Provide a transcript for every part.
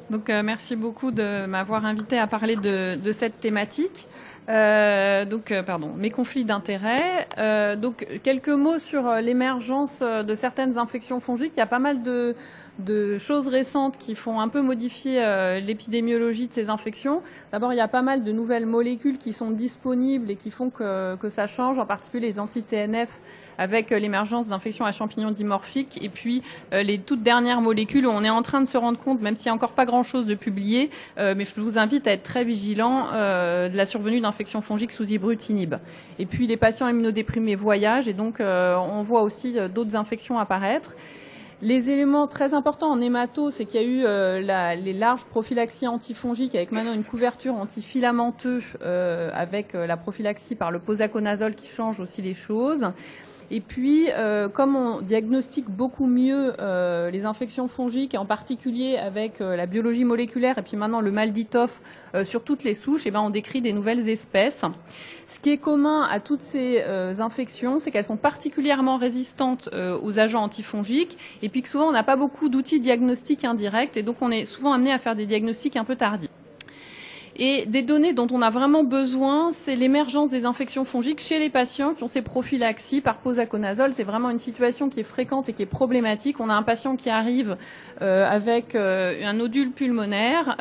Merci beaucoup de m'avoir invité à parler de cette thématique. Mes conflits d'intérêts. Quelques mots sur l'émergence de certaines infections fongiques. Il y a pas mal de choses récentes qui font un peu modifier l'épidémiologie de ces infections. D'abord, il y a pas mal de nouvelles molécules qui sont disponibles et qui font que ça change, en particulier les anti-TNF avec l'émergence d'infections à champignons dimorphiques et puis les toutes dernières molécules où on est en train de se rendre compte, même s'il n'y a encore pas grand-chose de publié, mais je vous invite à être très vigilant de la survenue d'infections fongiques sous ibrutinib. Et puis les patients immunodéprimés voyagent et donc on voit aussi d'autres infections apparaître. Les éléments très importants en hémato, c'est qu'il y a eu les larges prophylaxies antifongiques avec maintenant une couverture antifilamenteux avec la prophylaxie par le posaconazole qui change aussi les choses. Et puis, comme on diagnostique beaucoup mieux les infections fongiques, et en particulier avec la biologie moléculaire et puis maintenant le MALDI-TOF sur toutes les souches, on décrit des nouvelles espèces. Ce qui est commun à toutes ces infections, c'est qu'elles sont particulièrement résistantes aux agents antifongiques et puis que souvent on n'a pas beaucoup d'outils diagnostiques indirects et donc on est souvent amené à faire des diagnostics un peu tardifs. Et des données dont on a vraiment besoin, c'est l'émergence des infections fongiques chez les patients qui ont ces prophylaxies par posaconazole. C'est vraiment une situation qui est fréquente et qui est problématique. On a un patient qui arrive avec un nodule pulmonaire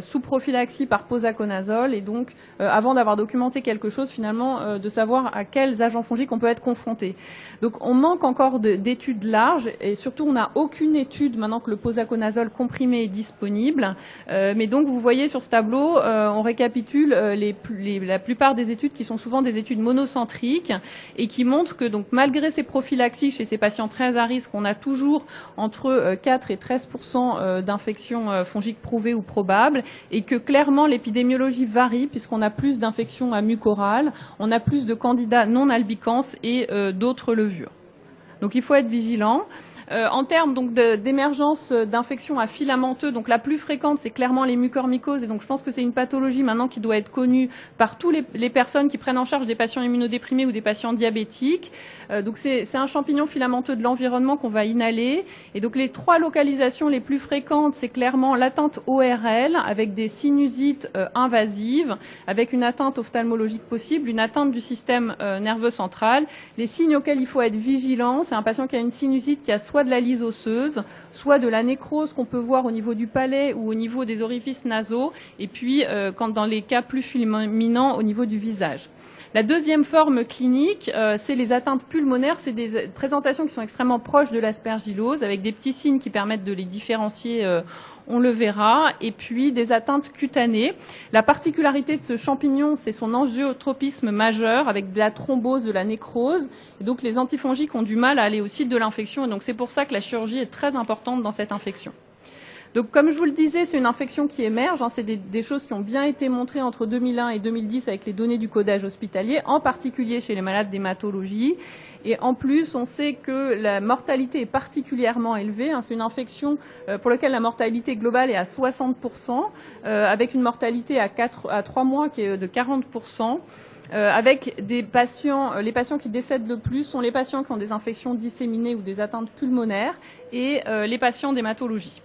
sous prophylaxie par posaconazole et donc avant d'avoir documenté quelque chose, finalement, de savoir à quels agents fongiques on peut être confronté. Donc on manque encore d'études larges et surtout on n'a aucune étude maintenant que le posaconazole comprimé est disponible. Mais donc vous voyez sur ce tableau, on récapitule la plupart des études qui sont souvent des études monocentriques et qui montrent que donc malgré ces prophylaxies chez ces patients très à risque, on a toujours entre 4 et 13% d'infections fongiques prouvées ou probables et que clairement l'épidémiologie varie puisqu'on a plus d'infections à mucorales, on a plus de candidats non albicans et d'autres levures. Donc il faut être vigilant. En termes donc d'émergence d'infections à filamenteux, donc la plus fréquente c'est clairement les mucormycoses et donc je pense que c'est une pathologie maintenant qui doit être connue par tous les personnes qui prennent en charge des patients immunodéprimés ou des patients diabétiques. Donc c'est un champignon filamenteux de l'environnement qu'on va inhaler et donc les 3 localisations les plus fréquentes c'est clairement l'atteinte ORL avec des sinusites invasives, avec une atteinte ophtalmologique possible, une atteinte du système nerveux central. Les signes auxquels il faut être vigilant, c'est un patient qui a une sinusite qui a soit de la lyse osseuse, soit de la nécrose qu'on peut voir au niveau du palais ou au niveau des orifices nasaux, et puis quand dans les cas plus fulminants au niveau du visage. La deuxième forme clinique, c'est les atteintes pulmonaires. C'est des présentations qui sont extrêmement proches de l'aspergillose, avec des petits signes qui permettent de les différencier, on le verra, et puis des atteintes cutanées. La particularité de ce champignon, c'est son angiotropisme majeur, avec de la thrombose, de la nécrose. Et donc les antifongiques ont du mal à aller au site de l'infection, et donc c'est pour ça que la chirurgie est très importante dans cette infection. Donc, comme je vous le disais, c'est une infection qui émerge. C'est des choses qui ont bien été montrées entre 2001 et 2010 avec les données du codage hospitalier, en particulier chez les malades d'hématologie. Et en plus, on sait que la mortalité est particulièrement élevée. C'est une infection pour laquelle la mortalité globale est à 60%, avec une mortalité à 3 mois qui est de 40%. Avec les patients qui décèdent le plus sont les patients qui ont des infections disséminées ou des atteintes pulmonaires et les patients d'hématologie.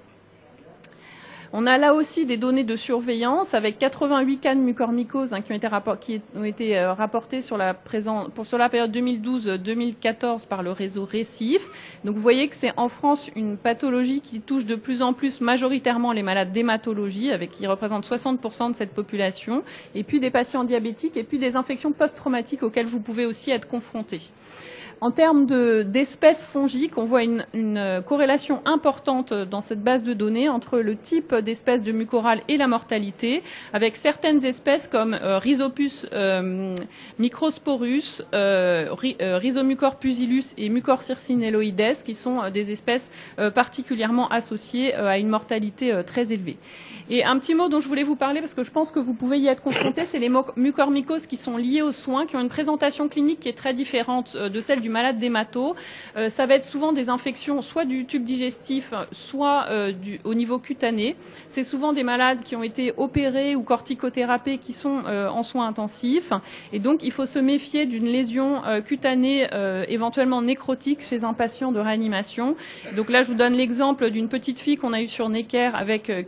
On a là aussi des données de surveillance avec 88 cas de mucormycose qui ont été rapportés sur la période 2012-2014 par le réseau Récif. Donc vous voyez que c'est en France une pathologie qui touche de plus en plus majoritairement les malades d'hématologie, qui représentent 60% de cette population, et puis des patients diabétiques et puis des infections post-traumatiques auxquelles vous pouvez aussi être confrontés. En termes d'espèces fongiques, on voit une corrélation importante dans cette base de données entre le type d'espèce de mucorale et la mortalité, avec certaines espèces comme Rhizopus microsporus, Rhizomucor pusillus et Mucor circinelloides, qui sont des espèces particulièrement associées à une mortalité très élevée. Et un petit mot dont je voulais vous parler, parce que je pense que vous pouvez y être confrontés, c'est les mucormycoses qui sont liées aux soins, qui ont une présentation clinique qui est très différente de celle du malade d'hémato. Ça va être souvent des infections soit du tube digestif, soit au niveau cutané. C'est souvent des malades qui ont été opérés ou corticothérapiés qui sont en soins intensifs. Et donc, il faut se méfier d'une lésion cutanée éventuellement nécrotique chez un patient de réanimation. Donc là, je vous donne l'exemple d'une petite fille qu'on a eue sur Necker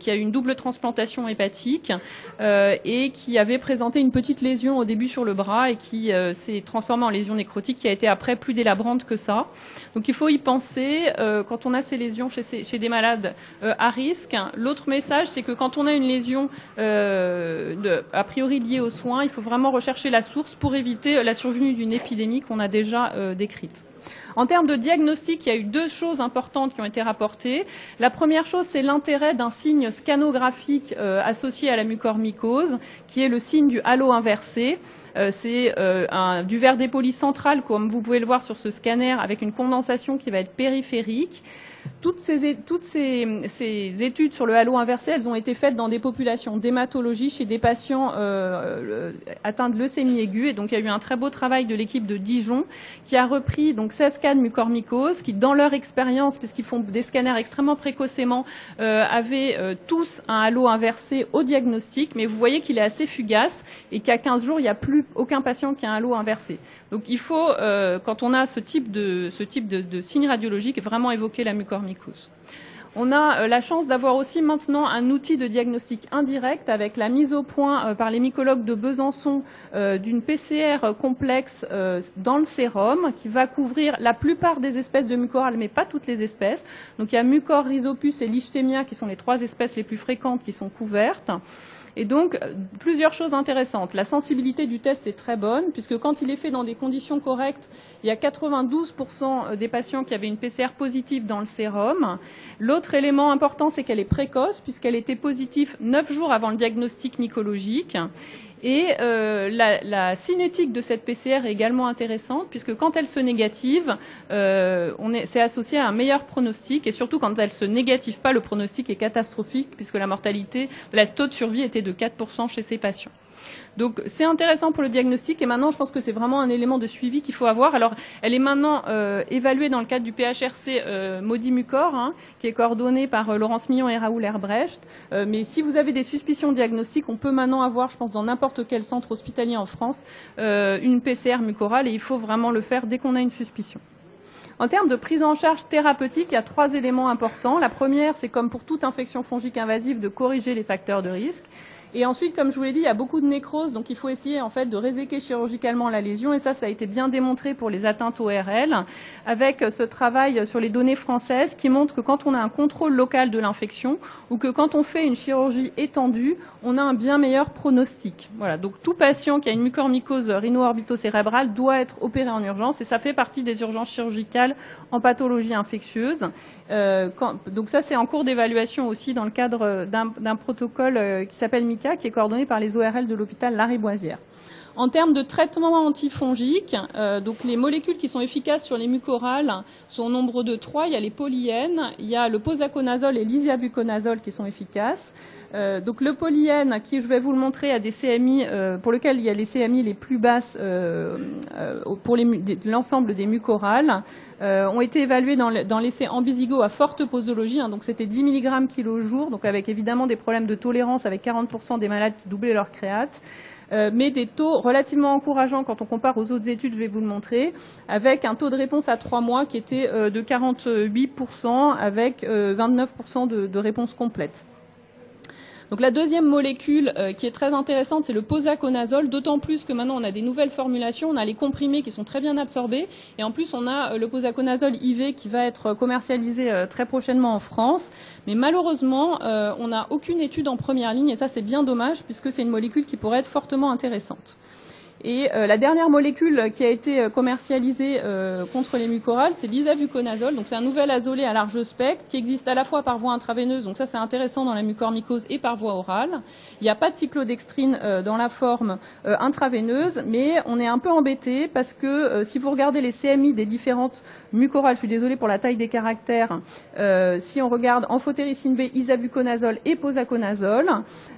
qui a eu une double transplantation hépatique et qui avait présenté une petite lésion au début sur le bras et qui s'est transformée en lésion nécrotique qui a été après plus délabrante que ça. Donc il faut y penser quand on a ces lésions chez des malades à risque. L'autre message, c'est que quand on a une lésion a priori liée aux soins, il faut vraiment rechercher la source pour éviter la survenue d'une épidémie qu'on a déjà décrite. En termes de diagnostic, il y a eu 2 choses importantes qui ont été rapportées. La première chose, c'est l'intérêt d'un signe scanographique associé à la mucormycose, qui est le signe du halo inversé. C'est du verre dépoli central, comme vous pouvez le voir sur ce scanner, avec une condensation qui va être périphérique. Toutes ces études sur le halo inversé, elles ont été faites dans des populations d'hématologie chez des patients atteints de leucémie aiguë. Et donc, il y a eu un très beau travail de l'équipe de Dijon qui a repris donc 16 cas de mucormycose qui, dans leur expérience, puisqu'ils font des scanners extrêmement précocement, avaient tous un halo inversé au diagnostic. Mais vous voyez qu'il est assez fugace et qu'à 15 jours, il n'y a plus aucun patient qui a un halo inversé. Donc, il faut, quand on a ce type de signe radiologique, vraiment évoquer la mucormycose. On a la chance d'avoir aussi maintenant un outil de diagnostic indirect avec la mise au point par les mycologues de Besançon d'une PCR complexe dans le sérum qui va couvrir la plupart des espèces de mucorales, mais pas toutes les espèces. Donc il y a Mucor, Rhizopus et Lichtemia qui sont les 3 espèces les plus fréquentes qui sont couvertes. Et donc, plusieurs choses intéressantes. La sensibilité du test est très bonne, puisque quand il est fait dans des conditions correctes, il y a 92% des patients qui avaient une PCR positive dans le sérum. L'autre élément important, c'est qu'elle est précoce, puisqu'elle était positive 9 jours avant le diagnostic mycologique. Et la cinétique de cette PCR est également intéressante, puisque quand elle se négative, c'est associé à un meilleur pronostic, et surtout quand elle se négative pas, le pronostic est catastrophique, puisque la mortalité, le taux de survie était de 4% chez ces patients. Donc c'est intéressant pour le diagnostic et maintenant je pense que c'est vraiment un élément de suivi qu'il faut avoir. Alors elle est maintenant évaluée dans le cadre du PHRC Modi-Mucor, qui est coordonné par Laurence Millon et Raoul Herbrecht. Mais si vous avez des suspicions diagnostiques, on peut maintenant avoir, je pense, dans n'importe quel centre hospitalier en France, une PCR mucorale et il faut vraiment le faire dès qu'on a une suspicion. En termes de prise en charge thérapeutique, il y a 3 éléments importants. La première, c'est comme pour toute infection fongique invasive, de corriger les facteurs de risque. Et ensuite, comme je vous l'ai dit, il y a beaucoup de nécrose, donc il faut essayer en fait de réséquer chirurgicalement la lésion. Et ça a été bien démontré pour les atteintes ORL, avec ce travail sur les données françaises qui montre que quand on a un contrôle local de l'infection ou que quand on fait une chirurgie étendue, on a un bien meilleur pronostic. Voilà. Donc tout patient qui a une mucormycose rhino-orbitocérébrale doit être opéré en urgence et ça fait partie des urgences chirurgicales en pathologie infectieuse. Donc ça, c'est en cours d'évaluation aussi dans le cadre d'un protocole qui s'appelle MICA, qui est coordonné par les ORL de l'hôpital Lariboisière. En termes de traitement antifongique, donc les molécules qui sont efficaces sur les mucorales sont au nombre de 3. Il y a les polyènes, il y a le posaconazole et l'isiavuconazole qui sont efficaces. Donc le polyène, qui je vais vous le montrer, a des CMI pour lequel il y a les CMI les plus basses pour l'ensemble des mucorales, ont été évalués dans l'essai Ambisigo à forte posologie, donc c'était 10 mg kg jour, donc avec évidemment des problèmes de tolérance avec 40% des malades qui doublaient leur créate. Mais des taux relativement encourageants quand on compare aux autres études, je vais vous le montrer, avec un taux de réponse à 3 mois qui était de 48% avec 29% de réponse complète. Donc la deuxième molécule qui est très intéressante, c'est le posaconazole, d'autant plus que maintenant on a des nouvelles formulations, on a les comprimés qui sont très bien absorbés, et en plus on a le posaconazole IV qui va être commercialisé très prochainement en France. Mais malheureusement, on n'a aucune étude en première ligne, et ça c'est bien dommage, puisque c'est une molécule qui pourrait être fortement intéressante. Et la dernière molécule qui a été commercialisée contre les mucorales, c'est l'isavuconazole. Donc c'est un nouvel azolé à large spectre qui existe à la fois par voie intraveineuse, donc ça c'est intéressant dans la mucormycose, et par voie orale. Il n'y a pas de cyclodextrine dans la forme intraveineuse, mais on est un peu embêté parce que si vous regardez les CMI des différentes mucorales, je suis désolée pour la taille des caractères, si on regarde amphotéricine B, isavuconazole et posaconazole,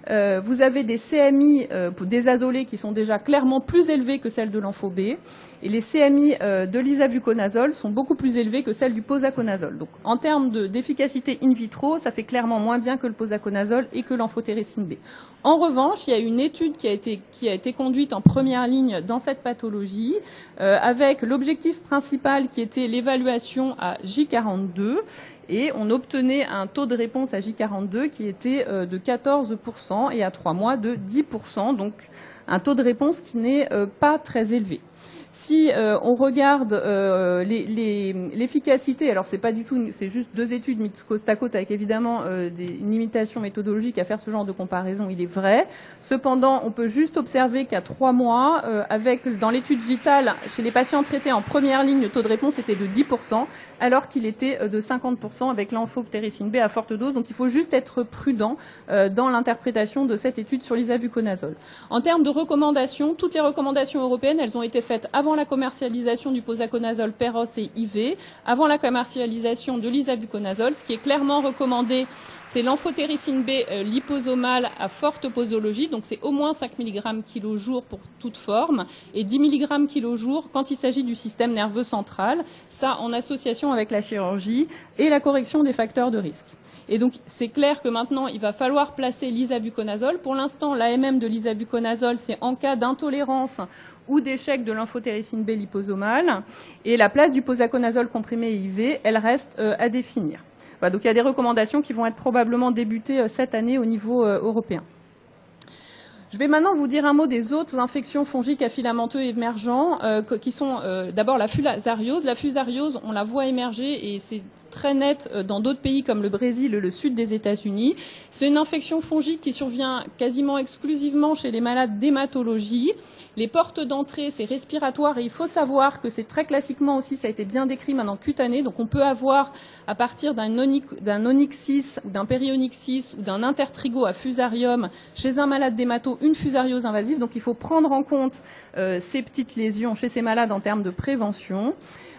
vous avez des CMI des azolés qui sont déjà clairement plus élevés que celles de l'ampho B, et les CMI de l'isavuconazole sont beaucoup plus élevés que celles du posaconazole. Donc en termes d'efficacité in vitro, ça fait clairement moins bien que le posaconazole et que l'amphotéricine B. En revanche, il y a une étude qui a été conduite en première ligne dans cette pathologie, avec l'objectif principal qui était l'évaluation à J42, et on obtenait un taux de réponse à J42 qui était de 14% et à 3 mois de 10%, donc un taux de réponse qui n'est pas très élevé. Si on regarde l'efficacité, alors c'est pas du tout, c'est juste 2 études mises côte à côte avec évidemment une limitation méthodologique à faire ce genre de comparaison, il est vrai. Cependant, on peut juste observer qu'à 3 mois, dans l'étude vitale, chez les patients traités en première ligne, le taux de réponse était de 10%, alors qu'il était de 50% avec l'amphotéricine B à forte dose. Donc il faut juste être prudent dans l'interprétation de cette étude sur l'isavuconazole. En termes de recommandations, toutes les recommandations européennes, elles ont été faites avant la commercialisation du posaconazole Peros et IV, avant la commercialisation de l'isavuconazole. Ce qui est clairement recommandé, c'est l'amphotéricine B liposomale à forte posologie, donc c'est au moins 5 mg kg jour pour toute forme, et 10 mg kg jour quand il s'agit du système nerveux central, ça en association avec la chirurgie et la correction des facteurs de risque. Et donc, c'est clair que maintenant, il va falloir placer l'isavuconazole. Pour l'instant, l'AMM de l'isavuconazole, c'est en cas d'intolérance ou d'échec de l'amphotéricine B liposomale. Et la place du posaconazole comprimé IV, elle reste à définir. Voilà, donc il y a des recommandations qui vont être probablement débutées cette année au niveau européen. Je vais maintenant vous dire un mot des autres infections fongiques à filamenteux émergents, qui sont d'abord la fusariose. La fusariose, on la voit émerger et c'est très net dans d'autres pays comme le Brésil et le sud des États-Unis. C'est une infection fongique qui survient quasiment exclusivement chez les malades d'hématologie. Les portes d'entrée, c'est respiratoire, et il faut savoir que c'est très classiquement aussi, ça a été bien décrit maintenant, cutané. Donc on peut avoir, à partir d'un onyxis ou d'un périonyxis ou d'un intertrigo à fusarium chez un malade d'hémato, une fusariose invasive. Donc il faut prendre en compte ces petites lésions chez ces malades en termes de prévention.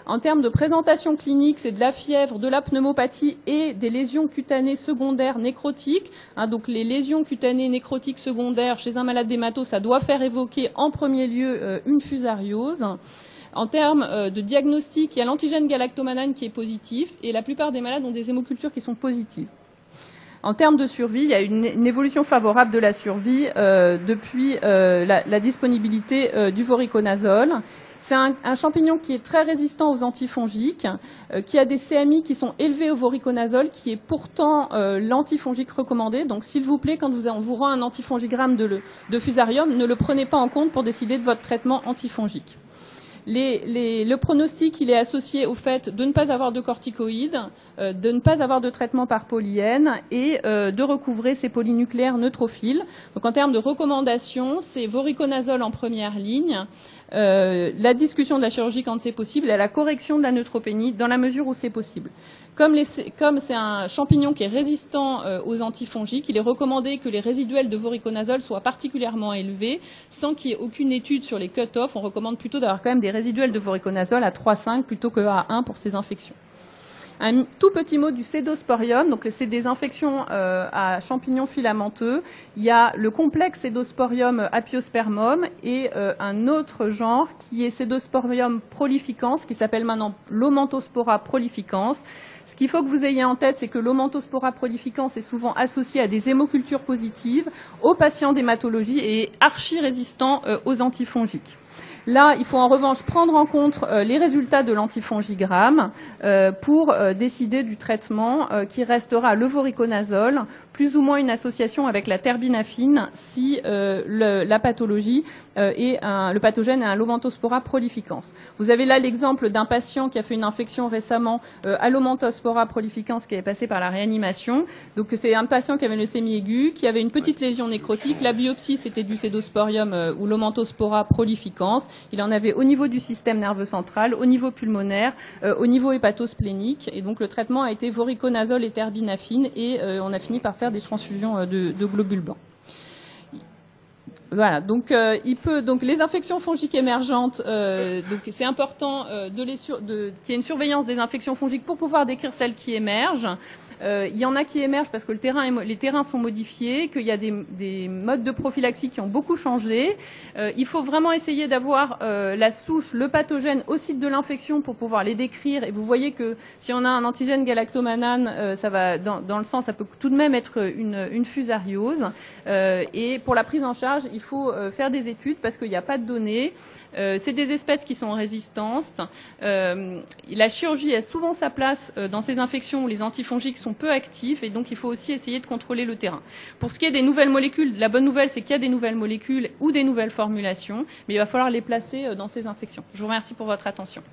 En termes de présentation clinique, c'est de la fièvre, de la pneumopathie et des lésions cutanées secondaires nécrotiques. Donc les lésions cutanées nécrotiques secondaires chez un malade d'hémato, ça doit faire évoquer en premier lieu une fusariose. En termes de diagnostic, il y a l'antigène galactomannan qui est positif et la plupart des malades ont des hémocultures qui sont positives. En termes de survie, il y a une évolution favorable de la survie depuis la disponibilité du voriconazole. C'est un champignon qui est très résistant aux antifongiques, qui a des CMI qui sont élevés au voriconazole, qui est pourtant l'antifongique recommandé. Donc s'il vous plaît, quand on vous rend un antifongigramme de fusarium, ne le prenez pas en compte pour décider de votre traitement antifongique. Le pronostic, il est associé au fait de ne pas avoir de corticoïdes, de ne pas avoir de traitement par polyène et de recouvrer ces polynucléaires neutrophiles. Donc en termes de recommandations, c'est voriconazole en première ligne, la discussion de la chirurgie quand c'est possible et la correction de la neutropénie dans la mesure où c'est possible. Comme c'est un champignon qui est résistant aux antifongiques, il est recommandé que les résiduels de voriconazole soient particulièrement élevés sans qu'il y ait aucune étude sur les cut-off. On recommande plutôt d'avoir quand même des résiduels de voriconazole à 3,5 plutôt qu'à 1 pour ces infections. Un tout petit mot du cédosporium, donc c'est des infections à champignons filamenteux. Il y a le complexe cédosporium apiospermum et un autre genre qui est cédosporium prolificans, qui s'appelle maintenant l'Omanthospora prolificans. Ce qu'il faut que vous ayez en tête, c'est que l'Omanthospora prolificans est souvent associé à des hémocultures positives aux patients d'hématologie et est archi-résistant aux antifongiques. Là, il faut en revanche prendre en compte les résultats de l'antifongigramme pour décider du traitement qui restera le voriconazole, plus ou moins une association avec la terbinafine si la pathologie le pathogène est un Lomentospora prolificans. Vous avez là l'exemple d'un patient qui a fait une infection récemment à Lomentospora prolificans qui est passé par la réanimation. Donc c'est un patient qui avait une leucémie aiguë, qui avait une petite lésion nécrotique. La biopsie, c'était du Pseudosporium ou Lomentospora prolificans. Il en avait au niveau du système nerveux central, au niveau pulmonaire, au niveau hépatosplénique. Et donc le traitement a été voriconazole et terbinafine et on a fini par faire des transfusions de globules blancs. Voilà, donc donc les infections fongiques émergentes, donc c'est important qu'il y ait une surveillance des infections fongiques pour pouvoir décrire celles qui émergent. Il y en a qui émergent parce que les terrains sont modifiés, qu'il y a des modes de prophylaxie qui ont beaucoup changé. Il faut vraiment essayer d'avoir la souche, le pathogène au site de l'infection pour pouvoir les décrire. Et vous voyez que si on a un antigène galactomannan, ça va dans le sang, ça peut tout de même être une fusariose. Et pour la prise en charge, il faut faire des études parce qu'il n'y a pas de données. C'est des espèces qui sont résistantes. La chirurgie a souvent sa place dans ces infections où les antifongiques sont peu actifs et donc il faut aussi essayer de contrôler le terrain. Pour ce qui est des nouvelles molécules, la bonne nouvelle c'est qu'il y a des nouvelles molécules ou des nouvelles formulations, mais il va falloir les placer dans ces infections. Je vous remercie pour votre attention.